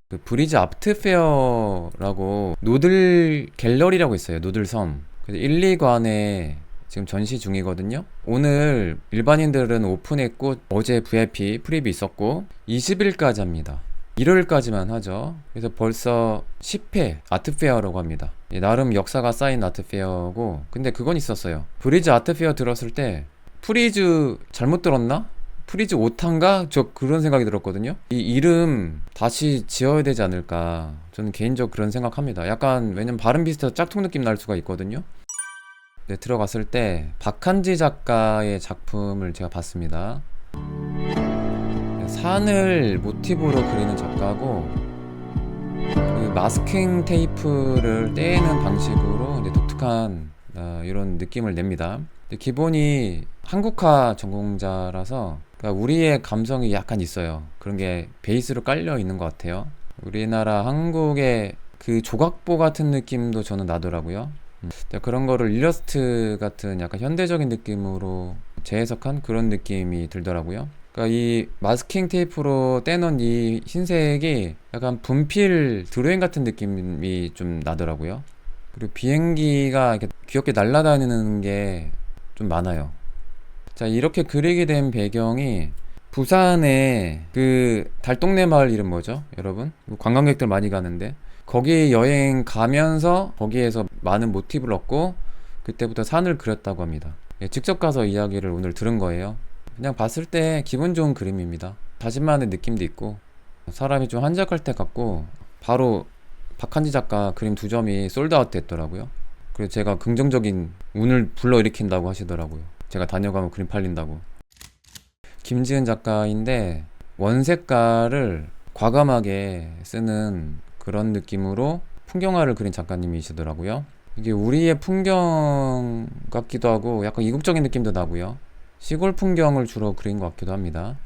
그 브리즈 아트페어라고 노들 갤러리라고 있어요. 노들섬. 그래서 1, 2관에 지금 전시 중이거든요. 오늘 일반인들은 오픈했고 어제 VIP 프리뷰 있었고 20일까지 합니다. 일요일까지만 하죠. 그래서 벌써 10회 아트페어라고 합니다. 나름 역사가 쌓인 아트페어고, 근데 그건 있었어요. 브리즈 아트페어 들었을 때 프리즈 잘못 들었나? 프리즈 오탄가? 저 그런 생각이 들었거든요. 이 이름 다시 지어야 되지 않을까, 저는 개인적으로 그런 생각합니다. 약간, 왜냐면 발음 비슷해서 짝퉁 느낌 날 수가 있거든요. 네, 들어갔을 때 박한지 작가의 작품을 제가 봤습니다. 산을 모티브로 그리는 작가고, 그 마스킹 테이프를 떼는 방식으로 이제 독특한 이런 느낌을 냅니다. 기본이 한국화 전공자라서, 그러니까 우리의 감성이 약간 있어요. 그런 게 베이스로 깔려 있는 것 같아요. 우리나라 한국의 그 조각보 같은 느낌도 저는 나더라고요. 그런 거를 일러스트 같은 약간 현대적인 느낌으로 재해석한 그런 느낌이 들더라고요. 그러니까 이 마스킹 테이프로 떼놓은 이 흰색이 약간 분필 드로잉 같은 느낌이 좀 나더라고요. 그리고 비행기가 이렇게 귀엽게 날아다니는 게 좀 많아요. 자, 이렇게 그리게 된 배경이 부산의 그 달동네 마을 이름 뭐죠, 여러분? 관광객들 많이 가는데, 거기 여행 가면서 거기에서 많은 모티브를 얻고 그때부터 산을 그렸다고 합니다. 예, 직접 가서 이야기를 오늘 들은 거예요. 그냥 봤을 때 기분 좋은 그림입니다. 자신만의 느낌도 있고, 사람이 좀 한적할 때 같고, 바로 박한지 작가 그림 2점이 솔드아웃 됐더라고요. 그래서 제가 긍정적인 운을 불러일으킨다고 하시더라고요. 제가 다녀가면 그림 팔린다고. 김지은 작가인데 원색깔을 과감하게 쓰는 그런 느낌으로 풍경화를 그린 작가님이시더라고요. 이게 우리의 풍경 같기도 하고 약간 이국적인 느낌도 나고요. 시골 풍경을 주로 그린 것 같기도 합니다.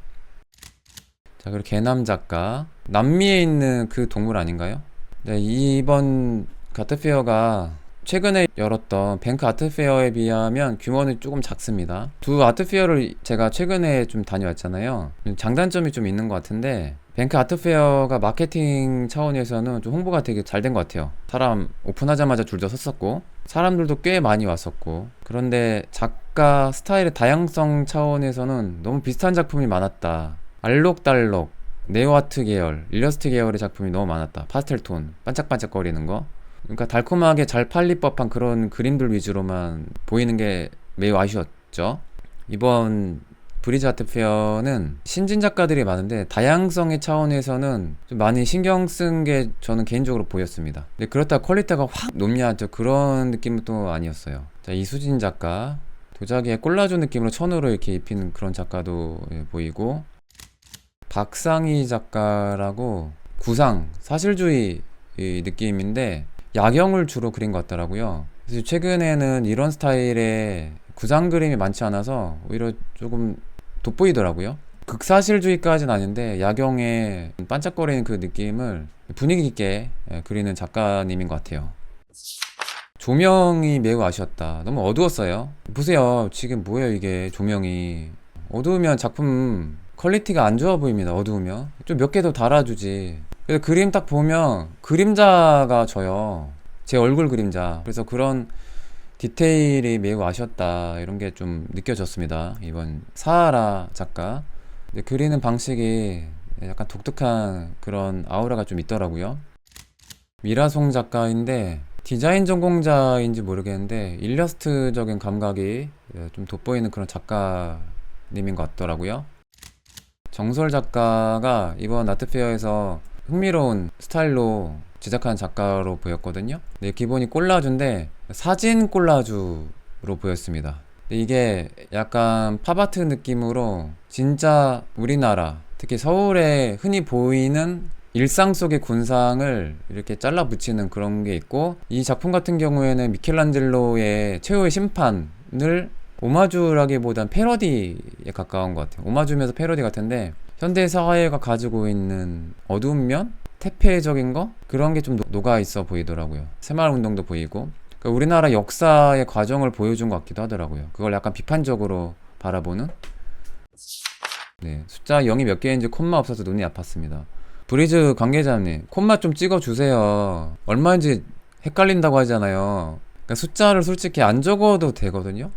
자, 그리고 개남 작가, 남미에 있는 그 동물 아닌가요? 네, 이번 아트페어가 최근에 열었던 뱅크 아트페어에 비하면 규모는 조금 작습니다. 두 아트페어를 제가 최근에 좀 다녀왔잖아요. 장단점이 좀 있는 것 같은데, 뱅크 아트페어가 마케팅 차원에서는 좀 홍보가 되게 잘 된 것 같아요. 사람 오픈하자마자 줄도 섰었고, 사람들도 꽤 많이 왔었고. 그런데 작가 스타일의 다양성 차원에서는 너무 비슷한 작품이 많았다. 알록달록 네오아트 계열, 일러스트 계열의 작품이 너무 많았다. 파스텔 톤, 반짝반짝거리는 거. 그러니까 달콤하게 잘 팔릴 법한 그런 그림들 위주로만 보이는 게 매우 아쉬웠죠. 이번 브리즈 아트 페어는 신진 작가들이 많은데 다양성의 차원에서는 좀 많이 신경 쓴 게 저는 개인적으로 보였습니다. 근데 그렇다고 퀄리티가 확 높냐, 저 그런 느낌은 또 아니었어요. 자, 이수진 작가, 도자기에 콜라주 느낌으로 천으로 이렇게 입힌 그런 작가도 보이고, 박상희 작가라고 구상, 사실주의 느낌인데 야경을 주로 그린 것 같더라고요. 그래서 최근에는 이런 스타일의 구상 그림이 많지 않아서 오히려 조금 돋보이더라고요. 극사실주의까지는 아닌데 야경에 반짝거리는 그 느낌을 분위기 있게 그리는 작가님인 것 같아요. 조명이 매우 아쉬웠다. 너무 어두웠어요. 보세요, 지금 뭐예요 이게. 조명이 어두우면 작품 퀄리티가 안 좋아 보입니다. 어두우면 좀 몇 개 더 달아주지. 그래서 그림 딱 보면 그림자가 져요, 제 얼굴 그림자. 그래서 그런 디테일이 매우 아쉬웠다, 이런 게 좀 느껴졌습니다. 이번 사하라 작가. 근데 그리는 방식이 약간 독특한 그런 아우라가 좀 있더라고요. 미라송 작가인데 디자인 전공자인지 모르겠는데 일러스트적인 감각이 좀 돋보이는 그런 작가님인 것 같더라고요. 정설 작가가 이번 아트페어에서 흥미로운 스타일로 제작한 작가로 보였거든요. 네, 기본이 콜라주인데 사진 콜라주로 보였습니다. 이게 약간 팝아트 느낌으로 진짜 우리나라, 특히 서울에 흔히 보이는 일상 속의 군상을 이렇게 잘라 붙이는 그런 게 있고, 이 작품 같은 경우에는 미켈란젤로의 최후의 심판을 오마주라기보단 패러디에 가까운 것 같아요. 오마주면서 패러디 같은데, 현대 사회가 가지고 있는 어두운 면? 퇴폐적인 거? 그런 게 좀 녹아 있어 보이더라고요. 새마을 운동도 보이고, 그러니까 우리나라 역사의 과정을 보여준 것 같기도 하더라고요. 그걸 약간 비판적으로 바라보는. 네, 숫자 0이 몇 개인지 콤마 없어서 눈이 아팠습니다. 브리즈 관계자님, 콤마 좀 찍어주세요. 얼마인지 헷갈린다고 하잖아요. 그러니까 숫자를 솔직히 안 적어도 되거든요.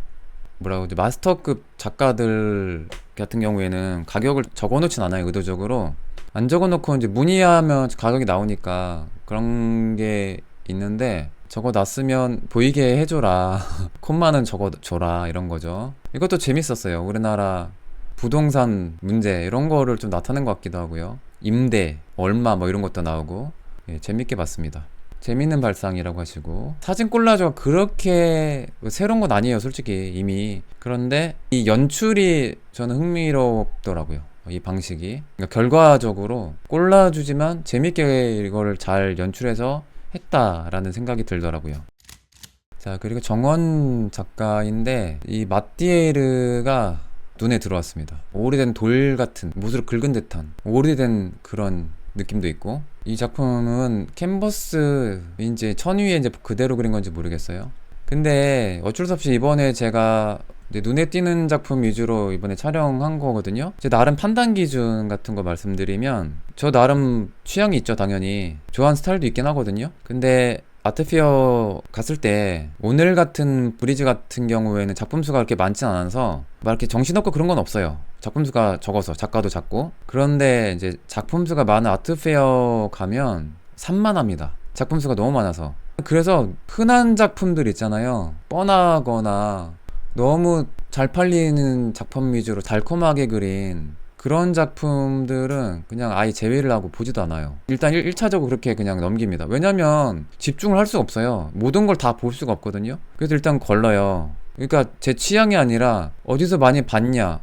뭐라고 하지? 마스터급 작가들 같은 경우에는 가격을 적어놓진 않아요, 의도적으로. 안 적어놓고 이제 문의하면 가격이 나오니까 그런 게 있는데, 적어놨으면 보이게 해줘라. 콤마는 적어줘라. 이런 거죠. 이것도 재밌었어요. 우리나라 부동산 문제 이런 거를 좀 나타낸 것 같기도 하고요. 임대, 얼마 뭐 이런 것도 나오고, 예, 재밌게 봤습니다. 재밌는 발상이라고 하시고, 사진 콜라주가 그렇게 새로운 건 아니에요, 솔직히 이미. 그런데 이 연출이 저는 흥미롭더라고요, 이 방식이. 그러니까 결과적으로 콜라주지만 재밌게 이거를 잘 연출해서 했다라는 생각이 들더라고요. 자, 그리고 정원 작가인데 이 마띠에르가 눈에 들어왔습니다. 오래된 돌 같은, 못으로 긁은 듯한 오래된 그런 느낌도 있고, 이 작품은 캔버스인지 천 위에 이제 그대로 그린 건지 모르겠어요. 근데 어쩔 수 없이 이번에 제가 이제 눈에 띄는 작품 위주로 이번에 촬영한 거거든요. 제 나름 판단 기준 같은 거 말씀드리면, 저 나름 취향이 있죠, 당연히. 좋아하는 스타일도 있긴 하거든요. 근데 아트페어 갔을 때 오늘 같은 브리즈 같은 경우에는 작품 수가 그렇게 많진 않아서 막 이렇게 정신없고 그런 건 없어요. 작품 수가 적어서, 작가도 작고. 그런데 이제 작품 수가 많은 아트페어 가면 산만합니다. 작품 수가 너무 많아서. 그래서 흔한 작품들 있잖아요, 뻔하거나 너무 잘 팔리는 작품 위주로 달콤하게 그린 그런 작품들은 그냥 아예 제외를 하고 보지도 않아요. 일단 1차적으로 그렇게 그냥 넘깁니다. 왜냐면 집중을 할 수가 없어요. 모든 걸 다 볼 수가 없거든요. 그래서 일단 걸러요. 그러니까 제 취향이 아니라 어디서 많이 봤냐,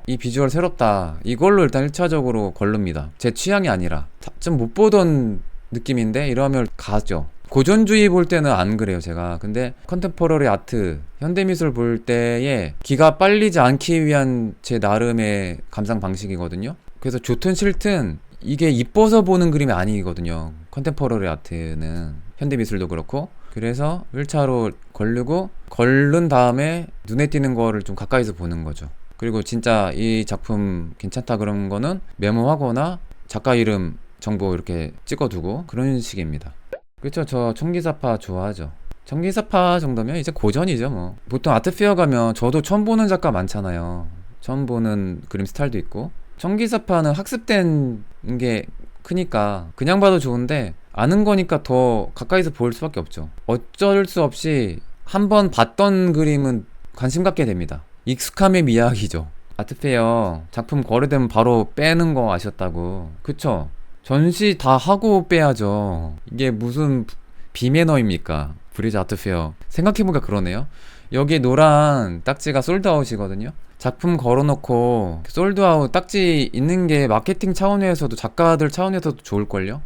이 비주얼 새롭다, 이걸로 일단 1차적으로 걸릅니다. 제 취향이 아니라 좀 못 보던 느낌인데 이러면 가죠. 고전주의 볼 때는 안 그래요, 제가. 근데 컨템포러리 아트, 현대미술 볼 때에 기가 빨리지 않기 위한 제 나름의 감상 방식이거든요. 그래서 좋든 싫든 이게 이뻐서 보는 그림이 아니거든요, 컨템포러리 아트는. 현대미술도 그렇고. 그래서 1차로 걸르고, 걸른 다음에 눈에 띄는 거를 좀 가까이서 보는 거죠. 그리고 진짜 이 작품 괜찮다 그런 거는 메모하거나 작가 이름 정보 이렇게 찍어두고 그런 식입니다. 그쵸, 저 총기사파 좋아하죠. 총기사파 정도면 이제 고전이죠, 뭐. 보통 아트페어 가면 저도 처음 보는 작가 많잖아요. 처음 보는 그림 스타일도 있고. 총기사파는 학습된 게 크니까 그냥 봐도 좋은데, 아는 거니까 더 가까이서 볼 수밖에 없죠. 어쩔 수 없이 한번 봤던 그림은 관심 갖게 됩니다. 익숙함의 미학이죠. 아트페어 작품 거래되면 바로 빼는 거 아셨다고. 그쵸? 전시 다 하고 빼야죠. 이게 무슨 비매너입니까? 브리즈 아트페어. 생각해보니까 그러네요. 여기 노란 딱지가 솔드아웃이거든요. 작품 걸어놓고 솔드아웃 딱지 있는 게 마케팅 차원에서도, 작가들 차원에서도 좋을걸요?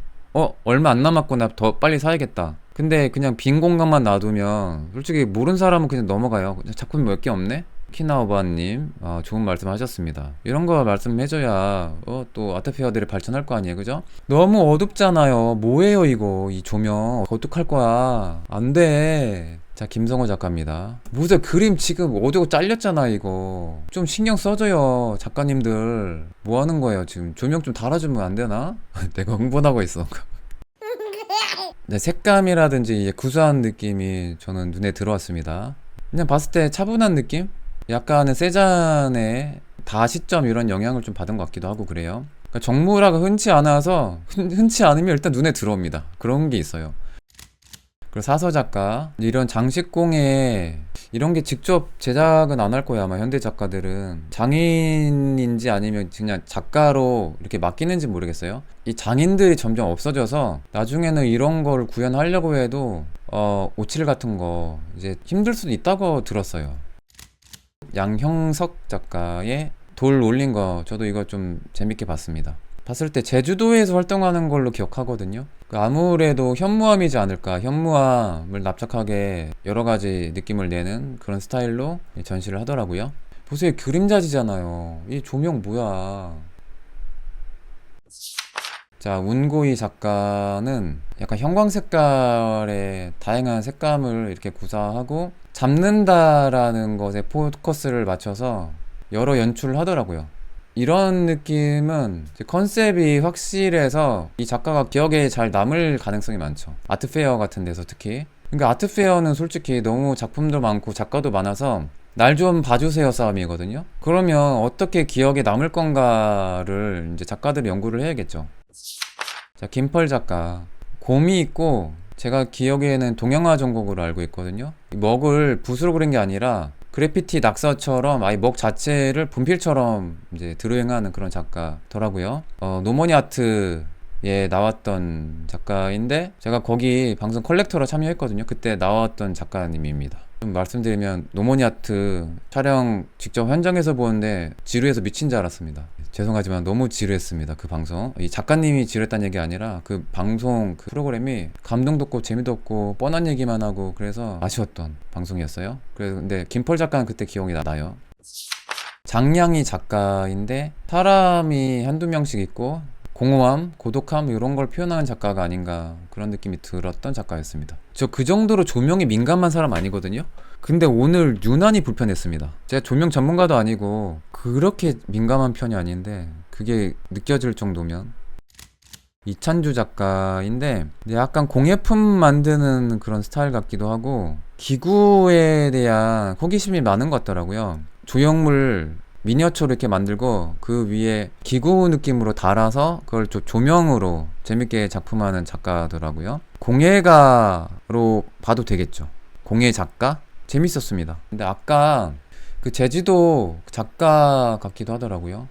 얼마 안 남았구나, 더 빨리 사야겠다. 근데 그냥 빈 공간만 놔두면 솔직히 모르는 사람은 그냥 넘어가요. 작품이 몇 개 없네? 키나오바님, 좋은 말씀 하셨습니다. 이런 거 말씀해줘야 또 아트페어들이 발전할 거 아니에요, 그죠? 너무 어둡잖아요. 뭐예요 이거, 이 조명 어떡할 거야. 안돼. 자, 김성호 작가입니다. 무슨 그림 지금 어두고 잘렸잖아. 이거 좀 신경 써줘요, 작가님들. 뭐 하는 거예요 지금? 조명 좀 달아주면 안 되나? 내가 흥분하고 있어. 네, 색감이라든지 이제 구수한 느낌이 저는 눈에 들어왔습니다. 그냥 봤을 때 차분한 느낌? 약간은 세잔의 다시점 이런 영향을 좀 받은 것 같기도 하고 그래요. 그러니까 정물화가 흔치 않아서, 흔치 않으면 일단 눈에 들어옵니다. 그런 게 있어요. 그리고 사서 작가, 이런 장식공예 이런 게 직접 제작은 안 할 거야, 아마 현대 작가들은. 장인인지 아니면 그냥 작가로 이렇게 맡기는지 모르겠어요. 이 장인들이 점점 없어져서 나중에는 이런 걸 구현하려고 해도 오칠 같은 거 이제 힘들 수도 있다고 들었어요. 양형석 작가의 돌 올린 거, 저도 이거 좀 재밌게 봤습니다. 봤을 때 제주도에서 활동하는 걸로 기억하거든요. 아무래도 현무암이지 않을까. 현무암을 납작하게 여러 가지 느낌을 내는 그런 스타일로 전시를 하더라고요. 보세요, 그림자지잖아요. 이 조명 뭐야. 자, 운고이 작가는 약간 형광 색깔의 다양한 색감을 이렇게 구사하고 잡는다라는 것에 포커스를 맞춰서 여러 연출을 하더라고요. 이런 느낌은 이제 컨셉이 확실해서 이 작가가 기억에 잘 남을 가능성이 많죠. 아트페어 같은 데서 특히. 그러니까 아트페어는 솔직히 너무 작품도 많고 작가도 많아서 날 좀 봐주세요 싸움이거든요. 그러면 어떻게 기억에 남을 건가를 이제 작가들이 연구를 해야겠죠. 자, 김펄 작가. 곰이 있고, 제가 기억에는 동양화 전공으로 알고 있거든요. 이 먹을 붓으로 그린 게 아니라 그래피티 낙서처럼 아예 먹 자체를 분필처럼 이제 드로잉하는 그런 작가더라고요. 노머니 아트에 나왔던 작가인데 제가 거기 방송 컬렉터로 참여했거든요. 그때 나왔던 작가님입니다. 좀 말씀드리면 노머니 아트 촬영 직접 현장에서 보는데 지루해서 미친 줄 알았습니다. 죄송하지만 너무 지루했습니다. 그 방송. 이 작가님이 지루했다는 얘기 아니라 그 방송 그 프로그램이 감동도 없고 재미도 없고 뻔한 얘기만 하고 그래서 아쉬웠던 방송이었어요. 그래서 근데 김펄 작가는 그때 기억이 나요. 장량희 작가인데 사람이 한두 명씩 있고 공허함, 고독함 이런 걸 표현하는 작가가 아닌가 그런 느낌이 들었던 작가였습니다. 저 그 정도로 조명이 민감한 사람 아니거든요. 근데 오늘 유난히 불편했습니다. 제가 조명 전문가도 아니고 그렇게 민감한 편이 아닌데 그게 느껴질 정도면. 이찬주 작가인데 약간 공예품 만드는 그런 스타일 같기도 하고 기구에 대한 호기심이 많은 것 같더라고요. 조형물 미니어처로 이렇게 만들고 그 위에 기구 느낌으로 달아서 그걸 조명으로 재밌게 작품하는 작가더라고요. 공예가로 봐도 되겠죠. 공예 작가? 재밌었습니다. 근데 아까 그 제주도 작가 같기도 하더라고요.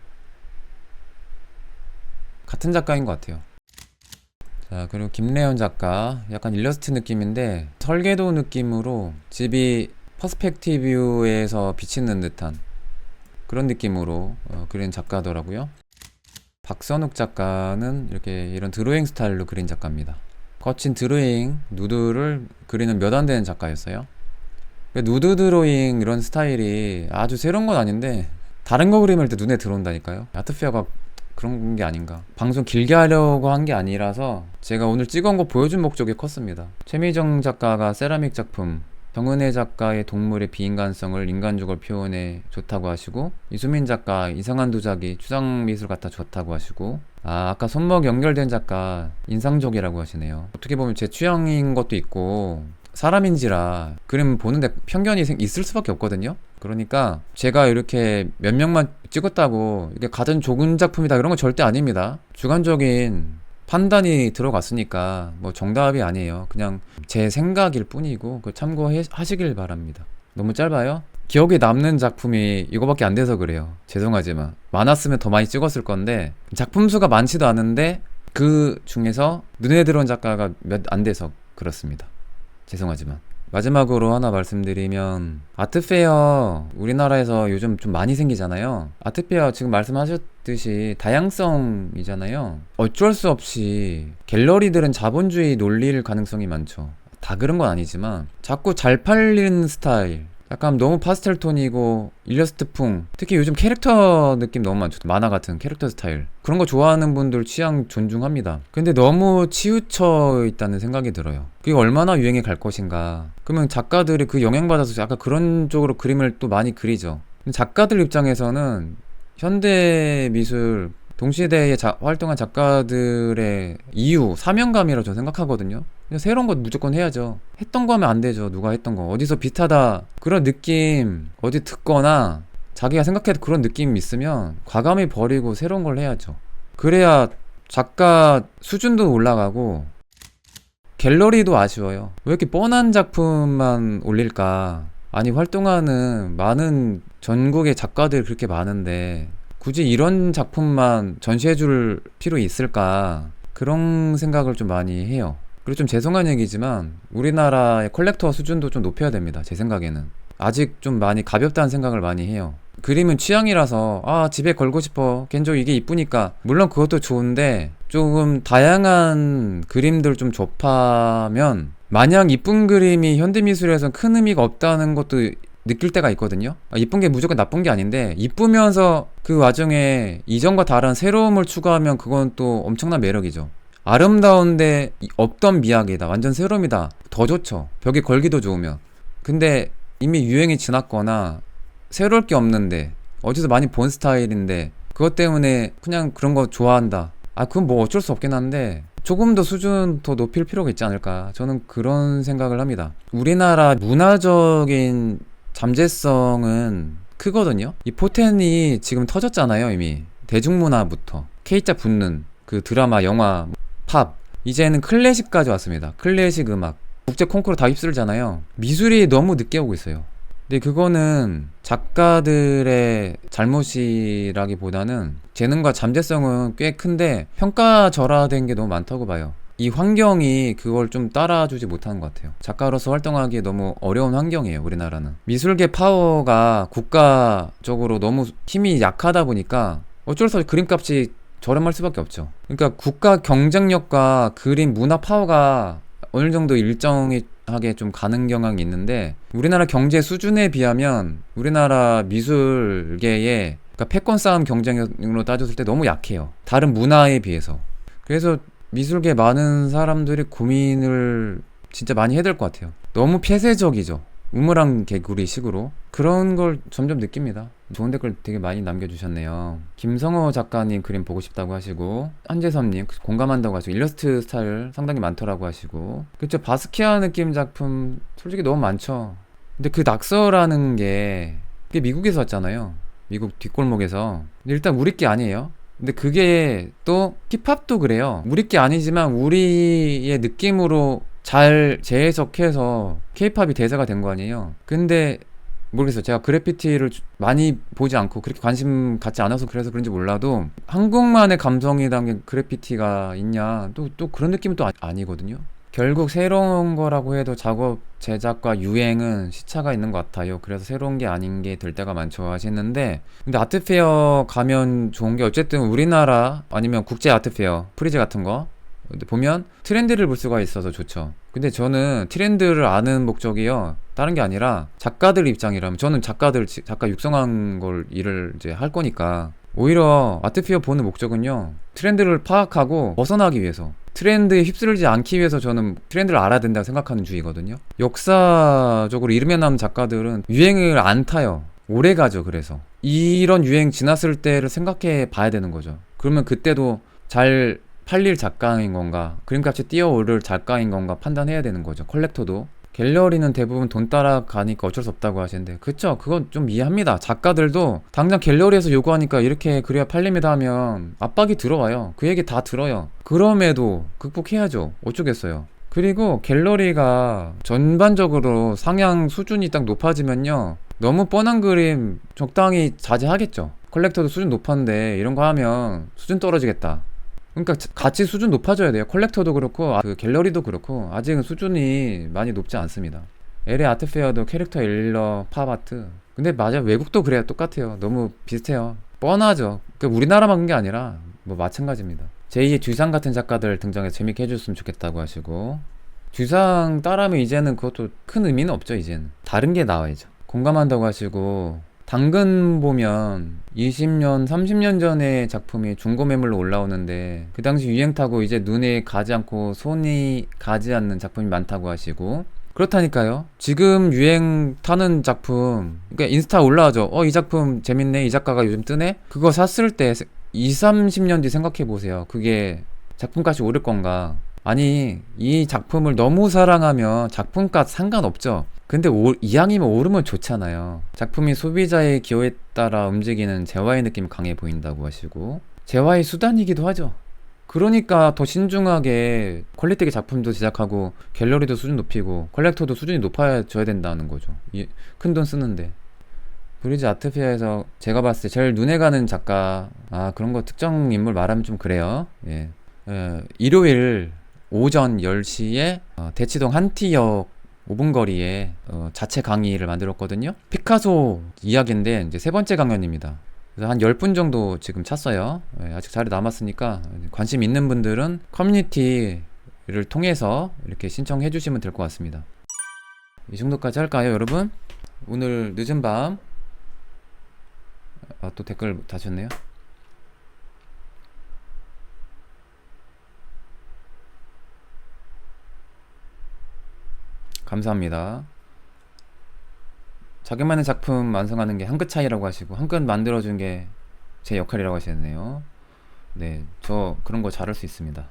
같은 작가인 것 같아요. 자, 그리고 김래연 작가. 약간 일러스트 느낌인데 설계도 느낌으로 집이 퍼스펙티브에서 비치는 듯한 그런 느낌으로 그린 작가더라고요. 박선욱 작가는 이렇게 이런 드로잉 스타일로 그린 작가입니다. 거친 드로잉, 누드를 그리는 몇 안 되는 작가였어요. 누드 드로잉 이런 스타일이 아주 새로운 건 아닌데 다른 거 그림을 때 눈에 들어온다니까요. 아트페어가 그런 게 아닌가. 방송 길게 하려고 한 게 아니라서 제가 오늘 찍은 거 보여준 목적이 컸습니다. 최미정 작가가 세라믹 작품, 정은혜 작가의 동물의 비인간성을 인간적으로 표현해 좋다고 하시고, 이수민 작가 이상한 도자기 추상미술 같아 좋다고 하시고, 아까 손목 연결된 작가 인상적이라고 하시네요. 어떻게 보면 제 취향인 것도 있고 사람인지라 그림 보는데 편견이 있을 수밖에 없거든요. 그러니까 제가 이렇게 몇 명만 찍었다고 이게 가장 좋은 작품이다 이런 건 절대 아닙니다. 주관적인 판단이 들어갔으니까 뭐 정답이 아니에요. 그냥 제 생각일 뿐이고 그 참고하시길 바랍니다. 너무 짧아요? 기억에 남는 작품이 이거밖에 안 돼서 그래요. 죄송하지만 많았으면 더 많이 찍었을 건데 작품 수가 많지도 않은데 그 중에서 눈에 들어온 작가가 몇 안 돼서 그렇습니다. 죄송하지만. 마지막으로 하나 말씀드리면 아트페어 우리나라에서 요즘 좀 많이 생기잖아요. 아트페어 지금 말씀하셨듯이 다양성이잖아요. 어쩔 수 없이 갤러리들은 자본주의 논리일 가능성이 많죠. 다 그런 건 아니지만 자꾸 잘 팔리는 스타일, 약간 너무 파스텔 톤이고 일러스트풍, 특히 요즘 캐릭터 느낌 너무 많죠. 만화 같은 캐릭터 스타일, 그런 거 좋아하는 분들 취향 존중합니다. 근데 너무 치우쳐 있다는 생각이 들어요. 그게 얼마나 유행해 갈 것인가. 그러면 작가들이 그 영향받아서 약간 그런 쪽으로 그림을 또 많이 그리죠. 작가들 입장에서는 현대미술 동시대에 활동한 작가들의 이유, 사명감이라고 저는 생각하거든요. 그냥 새로운 거 무조건 해야죠. 했던 거 하면 안 되죠. 누가 했던 거. 어디서 비슷하다 그런 느낌 어디 듣거나 자기가 생각해도 그런 느낌이 있으면 과감히 버리고 새로운 걸 해야죠. 그래야 작가 수준도 올라가고 갤러리도 아쉬워요. 왜 이렇게 뻔한 작품만 올릴까. 아니 활동하는 많은 전국의 작가들 그렇게 많은데 굳이 이런 작품만 전시해줄 필요 있을까, 그런 생각을 좀 많이 해요. 그리고 좀 죄송한 얘기지만 우리나라의 컬렉터 수준도 좀 높여야 됩니다. 제 생각에는 아직 좀 많이 가볍다는 생각을 많이 해요. 그림은 취향이라서 집에 걸고 싶어, 개인적으로 이게 이쁘니까, 물론 그것도 좋은데 조금 다양한 그림들 좀 접하면, 마냥 이쁜 그림이 현대미술에선 큰 의미가 없다는 것도 느낄 때가 있거든요. 이쁜 게 무조건 나쁜 게 아닌데 이쁘면서 그 와중에 이전과 다른 새로움을 추가하면 그건 또 엄청난 매력이죠. 아름다운데 없던 미학이다, 완전 새로움이다, 더 좋죠. 벽에 걸기도 좋으면. 근데 이미 유행이 지났거나 새로울 게 없는데 어디서 많이 본 스타일인데 그것 때문에 그냥 그런 거 좋아한다. 아, 그건 뭐 어쩔 수 없긴 한데 조금 더 수준 더 높일 필요가 있지 않을까. 저는 그런 생각을 합니다. 우리나라 문화적인 잠재성은 크거든요. 이 포텐이 지금 터졌잖아요, 이미. 대중문화부터. K자 붙는 그 드라마, 영화, 팝. 이제는 클래식까지 왔습니다. 클래식 음악. 국제 콩쿠르 다 휩쓸잖아요. 미술이 너무 늦게 오고 있어요. 근데 그거는 작가들의 잘못이라기보다는 재능과 잠재성은 꽤 큰데 평가절하된 게 너무 많다고 봐요. 이 환경이 그걸 좀 따라주지 못하는 것 같아요. 작가로서 활동하기에 너무 어려운 환경이에요, 우리나라는. 미술계 파워가 국가적으로 너무 힘이 약하다 보니까 어쩔 수 없이 그림값이 저렴할 수밖에 없죠. 그러니까 국가 경쟁력과 그림 문화 파워가 어느 정도 일정하게 좀 가는 경향이 있는데 우리나라 경제 수준에 비하면 우리나라 미술계의 그러니까 패권 싸움 경쟁으로 따졌을 때 너무 약해요. 다른 문화에 비해서. 그래서 미술계 많은 사람들이 고민을 진짜 많이 해야 될 것 같아요. 너무 폐쇄적이죠. 우물안 개구리 식으로. 그런 걸 점점 느낍니다. 좋은 댓글 되게 많이 남겨주셨네요. 김성호 작가님 그림 보고 싶다고 하시고, 한재섭님 공감한다고 하시고, 일러스트 스타일 상당히 많더라고 하시고. 그쵸, 바스키아 느낌 작품 솔직히 너무 많죠. 근데 그 낙서라는 게 그게 미국에서 왔잖아요. 미국 뒷골목에서. 근데 일단 우리 게 아니에요. 근데 그게 또 힙합도 그래요. 우리 게 아니지만 우리의 느낌으로 잘 재해석해서 케이팝이 대세가 된 거 아니에요. 근데 모르겠어요. 제가 그래피티를 많이 보지 않고 그렇게 관심 갖지 않아서 그래서 그런지 몰라도 한국만의 감성이 담긴 그래피티가 있냐, 또 그런 느낌은 또 아니거든요. 결국 새로운 거라고 해도 작업 제작과 유행은 시차가 있는 것 같아요. 그래서 새로운 게 아닌 게 될 때가 많죠 하시는데, 근데 아트페어 가면 좋은 게 어쨌든 우리나라 아니면 국제 아트페어 프리즈 같은 거 근데 보면 트렌드를 볼 수가 있어서 좋죠. 근데 저는 트렌드를 아는 목적이요, 다른 게 아니라 작가들 입장이라면, 저는 작가 육성한 걸 일을 이제 할 거니까 오히려 아트페어 보는 목적은요, 트렌드를 파악하고 벗어나기 위해서, 트렌드에 휩쓸리지 않기 위해서 저는 트렌드를 알아야 된다고 생각하는 주의거든요. 역사적으로 이름에 남은 작가들은 유행을 안 타요. 오래 가죠. 그래서 이런 유행 지났을 때를 생각해 봐야 되는 거죠. 그러면 그때도 잘 팔릴 작가인 건가, 그림값이 뛰어오를 작가인 건가 판단해야 되는 거죠. 컬렉터도. 갤러리는 대부분 돈 따라가니까 어쩔 수 없다고 하시는데, 그쵸, 그건 좀 이해합니다. 작가들도 당장 갤러리에서 요구하니까 이렇게 그래야 팔립니다 하면 압박이 들어와요. 그 얘기 다 들어요. 그럼에도 극복해야죠. 어쩌겠어요. 그리고 갤러리가 전반적으로 상향 수준이 딱 높아지면요, 너무 뻔한 그림 적당히 자제하겠죠. 컬렉터도 수준 높았는데 이런 거 하면 수준 떨어지겠다. 그러니까 같이 수준 높아져야 돼요. 컬렉터도 그렇고 그 갤러리도 그렇고 아직은 수준이 많이 높지 않습니다. LA 아트페어도 캐릭터 일러 팝아트, 근데 맞아, 외국도 그래요. 똑같아요. 너무 비슷해요. 뻔하죠. 그러니까 우리나라만 그런 게 아니라 뭐 마찬가지입니다. 제2의 듀상 같은 작가들 등장해서 재밌게 해줬으면 좋겠다고 하시고, 듀상 따라하면 이제는 그것도 큰 의미는 없죠. 이제는 다른 게 나와야죠. 공감한다고 하시고, 당근 보면 20년, 30년 전의 작품이 중고 매물로 올라오는데 그 당시 유행 타고 이제 눈에 가지 않고 손이 가지 않는 작품이 많다고 하시고, 그렇다니까요. 지금 유행 타는 작품, 그러니까 인스타 올라와죠. 이 작품 재밌네, 이 작가가 요즘 뜨네. 그거 샀을 때 20, 30년 뒤 생각해 보세요. 그게 작품값이 오를 건가. 아니, 이 작품을 너무 사랑하면 작품값 상관없죠. 근데 이왕이면 오르면 좋잖아요. 작품이 소비자의 기호에 따라 움직이는 재화의 느낌이 강해 보인다고 하시고, 재화의 수단이기도 하죠. 그러니까 더 신중하게 퀄리티 있게 작품도 제작하고 갤러리도 수준 높이고 컬렉터도 수준이 높아져야 된다는 거죠. 큰 돈 쓰는데. 브리즈 아트페어에서 제가 봤을 때 제일 눈에 가는 작가, 그런 거 특정 인물 말하면 좀 그래요. 예. 일요일 오전 10시에 대치동 한티역 5분 거리에 자체 강의를 만들었거든요. 피카소 이야기인데 이제 세 번째 강연입니다. 그래서 한 10분 정도 지금 찼어요. 아직 자리 남았으니까 관심 있는 분들은 커뮤니티를 통해서 이렇게 신청해 주시면 될 것 같습니다. 이 정도까지 할까요, 여러분? 오늘 늦은 밤 또 댓글 다셨네요. 감사합니다. 자기만의 작품 완성하는 게 한 끗 차이라고 하시고, 한 끗 만들어준 게 제 역할이라고 하시네요. 네, 저 그런 거 잘할 수 있습니다.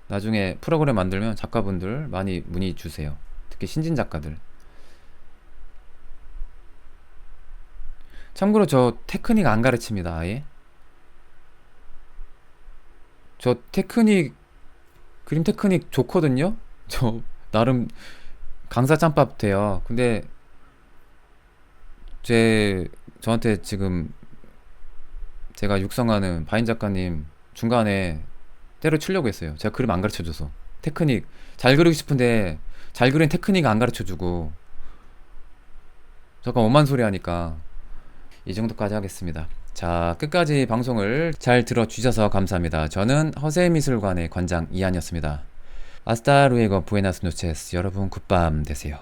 나중에 프로그램 만들면 작가분들 많이 문의 주세요. 특히 신진 작가들. 참고로 저 테크닉 안 가르칩니다, 아예. 저 테크닉, 그림 테크닉 좋거든요? 저 나름 강사 짬밥 돼요. 근데 저한테 지금 제가 육성하는 바인 작가님 중간에 때려치려고 했어요. 제가 그림 안 가르쳐줘서. 테크닉 잘 그리고 싶은데 잘 그린 테크닉 안 가르쳐주고 잠깐 오만 소리 하니까 이 정도까지 하겠습니다. 자, 끝까지 방송을 잘 들어주셔서 감사합니다. 저는 허세미술관의 관장 이한이었습니다. 아스타 루에고 부에나스 노체스. 여러분 굿밤 되세요.